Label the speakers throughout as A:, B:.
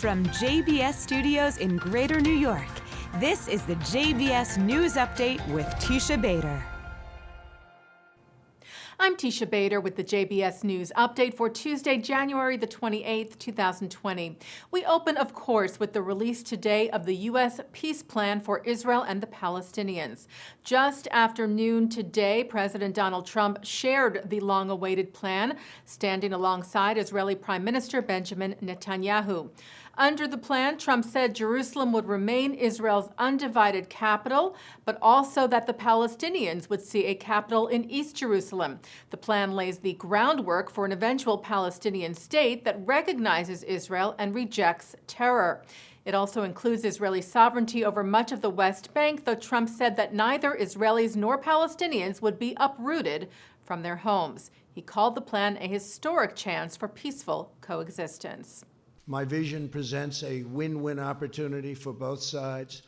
A: From JBS Studios in Greater New York, this is the JBS News Update with Teisha Bader.
B: I'm Teisha Bader with the JBS News Update for Tuesday, January the 28th, 2020. We open, of course, with the release today of the U.S. peace plan for Israel and the Palestinians. Just after noon today, President Donald Trump shared the long-awaited plan, standing alongside Israeli Prime Minister Benjamin Netanyahu. Under the plan, Trump said Jerusalem would remain Israel's undivided capital, but also that the Palestinians would see a capital in East Jerusalem. The plan lays the groundwork for an eventual Palestinian state that recognizes Israel and rejects terror. It also includes Israeli sovereignty over much of the West Bank, though Trump said that neither Israelis nor Palestinians would be uprooted from their homes. He called the plan a historic chance for peaceful coexistence.
C: My vision presents a win-win opportunity for both sides,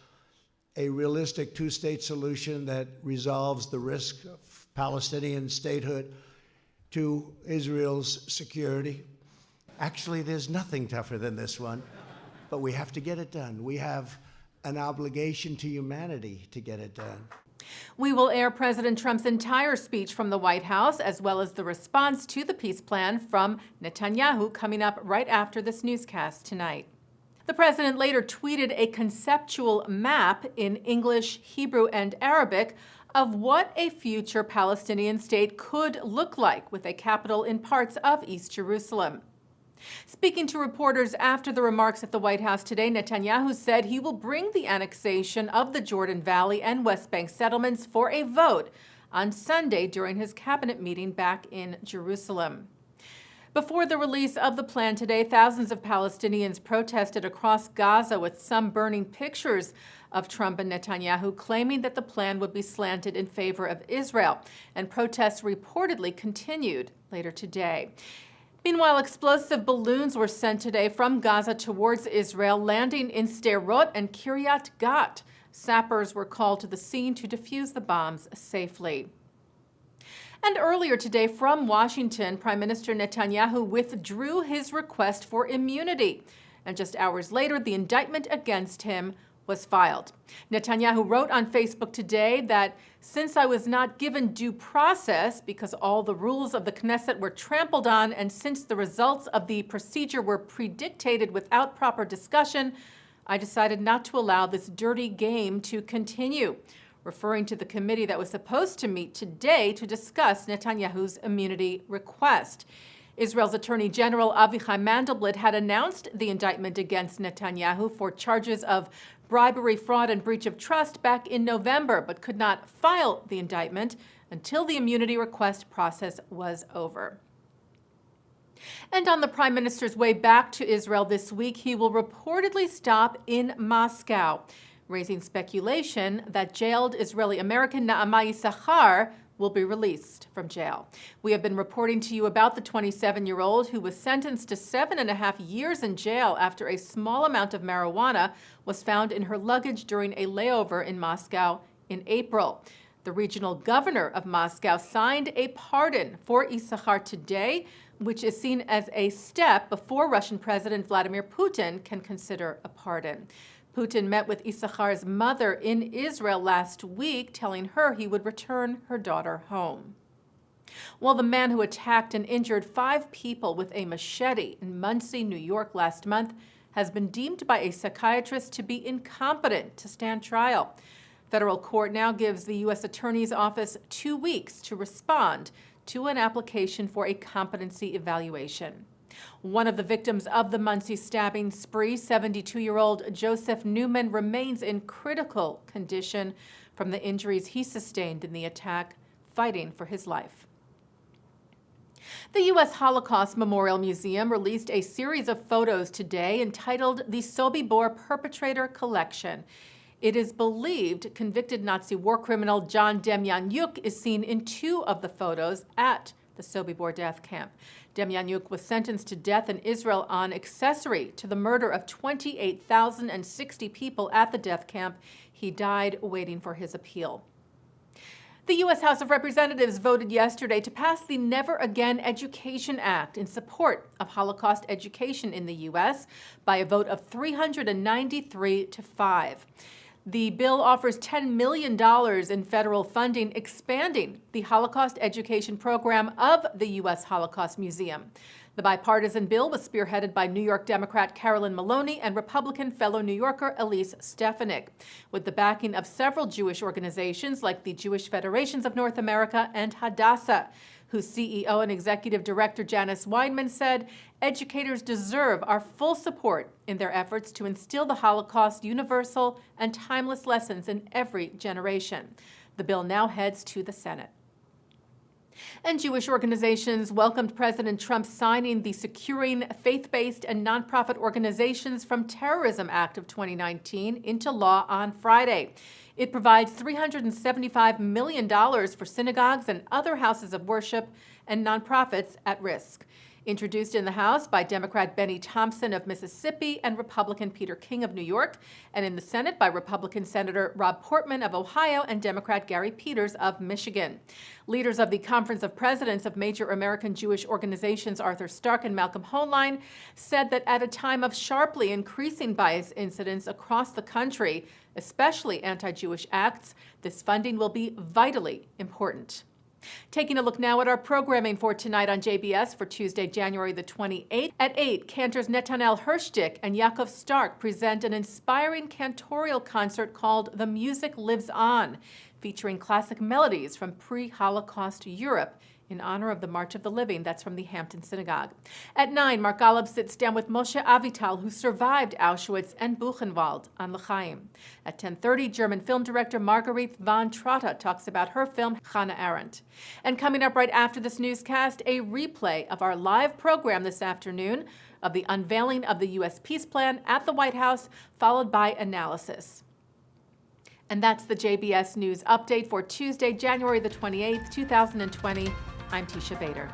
C: a realistic two-state solution that resolves the risk of Palestinian statehood to Israel's security. Actually, there's nothing tougher than this one, but we have to get it done. We have an obligation to humanity to get it done.
B: We will air President Trump's entire speech from the White House, as well as the response to the peace plan from Netanyahu, coming up right after this newscast tonight. The president later tweeted a conceptual map in English, Hebrew, and Arabic of what a future Palestinian state could look like, with a capital in parts of East Jerusalem. Speaking to reporters after the remarks at the White House today, Netanyahu said he will bring the annexation of the Jordan Valley and West Bank settlements for a vote on Sunday during his cabinet meeting back in Jerusalem. Before the release of the plan today, thousands of Palestinians protested across Gaza, with some burning pictures of Trump and Netanyahu, claiming that the plan would be slanted in favor of Israel. And protests reportedly continued later today. Meanwhile, explosive balloons were sent today from Gaza towards Israel, landing in Sderot and Kiryat Gat. Sappers were called to the scene to defuse the bombs safely. And earlier today, from Washington, Prime Minister Netanyahu withdrew his request for immunity. And just hours later, the indictment against him was filed. Netanyahu wrote on Facebook today that since I was not given due process because all the rules of the Knesset were trampled on, and since the results of the procedure were predictated without proper discussion, I decided not to allow this dirty game to continue, referring to the committee that was supposed to meet today to discuss Netanyahu's immunity request. Israel's Attorney General Avichai Mandelblit had announced the indictment against Netanyahu for charges of bribery, fraud, and breach of trust back in November, but could not file the indictment until the immunity request process was over. And on the Prime Minister's way back to Israel this week, he will reportedly stop in Moscow, raising speculation that jailed Israeli-American Naama Issachar will be released from jail. We have been reporting to you about the 27-year-old who was sentenced to 7.5 years in jail after a small amount of marijuana was found in her luggage during a layover in Moscow in April. The regional governor of Moscow signed a pardon for Issachar today, which is seen as a step before Russian President Vladimir Putin can consider a pardon. Putin met with Issachar's mother in Israel last week, telling her he would return her daughter home. While the man who attacked and injured 5 people with a machete in Monsey, New York last month has been deemed by a psychiatrist to be incompetent to stand trial. Federal court now gives the U.S. Attorney's Office 2 weeks to respond to an application for a competency evaluation. One of the victims of the Monsey stabbing spree, 72-year-old Joseph Neumann, remains in critical condition from the injuries he sustained in the attack, fighting for his life. The U.S. Holocaust Memorial Museum released a series of photos today entitled the Sobibor Perpetrator Collection. It is believed convicted Nazi war criminal John Demjanjuk is seen in 2 of the photos at the Sobibor death camp. Demjanjuk was sentenced to death in Israel on accessory to the murder of 28,060 people at the death camp. He died waiting for his appeal. The U.S. House of Representatives voted yesterday to pass the Never Again Education Act in support of Holocaust education in the U.S. by a vote of 393 to 5. The bill offers $10 million in federal funding, expanding the Holocaust education program of the U.S. Holocaust Museum. The bipartisan bill was spearheaded by New York Democrat Carolyn Maloney and Republican fellow New Yorker Elise Stefanik, with the backing of several Jewish organizations like the Jewish Federations of North America and Hadassah, whose CEO and executive director Janice Weinman said educators deserve our full support in their efforts to instill the Holocaust universal and timeless lessons in every generation. The bill now heads to the Senate. And Jewish organizations welcomed President Trump signing the Securing Faith-Based and Nonprofit Organizations from Terrorism Act of 2019 into law on Friday. It provides $375 million for synagogues and other houses of worship and nonprofits at risk. Introduced in the House by Democrat Bennie Thompson of Mississippi and Republican Peter King of New York, and in the Senate by Republican Senator Rob Portman of Ohio and Democrat Gary Peters of Michigan. Leaders of the Conference of Presidents of Major American Jewish Organizations, Arthur Stark and Malcolm Hoenlein, said that at a time of sharply increasing bias incidents across the country, especially anti-Jewish acts, this funding will be vitally important. Taking a look now at our programming for tonight on JBS for Tuesday, January the 28th. At 8, cantors Netanyahu Hirschdick and Yaakov Stark present an inspiring cantorial concert called The Music Lives On, featuring classic melodies from pre-Holocaust Europe in honor of the March of the Living. That's from the Hampton Synagogue. At 9, Mark Golub sits down with Moshe Avital, who survived Auschwitz and Buchenwald, on L'chaim. At 10:30, German film director Marguerite von Trotta talks about her film Hannah Arendt. And coming up right after this newscast, a replay of our live program this afternoon of the unveiling of the U.S. peace plan at the White House, followed by analysis. And that's the JBS News Update for Tuesday, January the 28th, 2020. I'm Teisha Bader.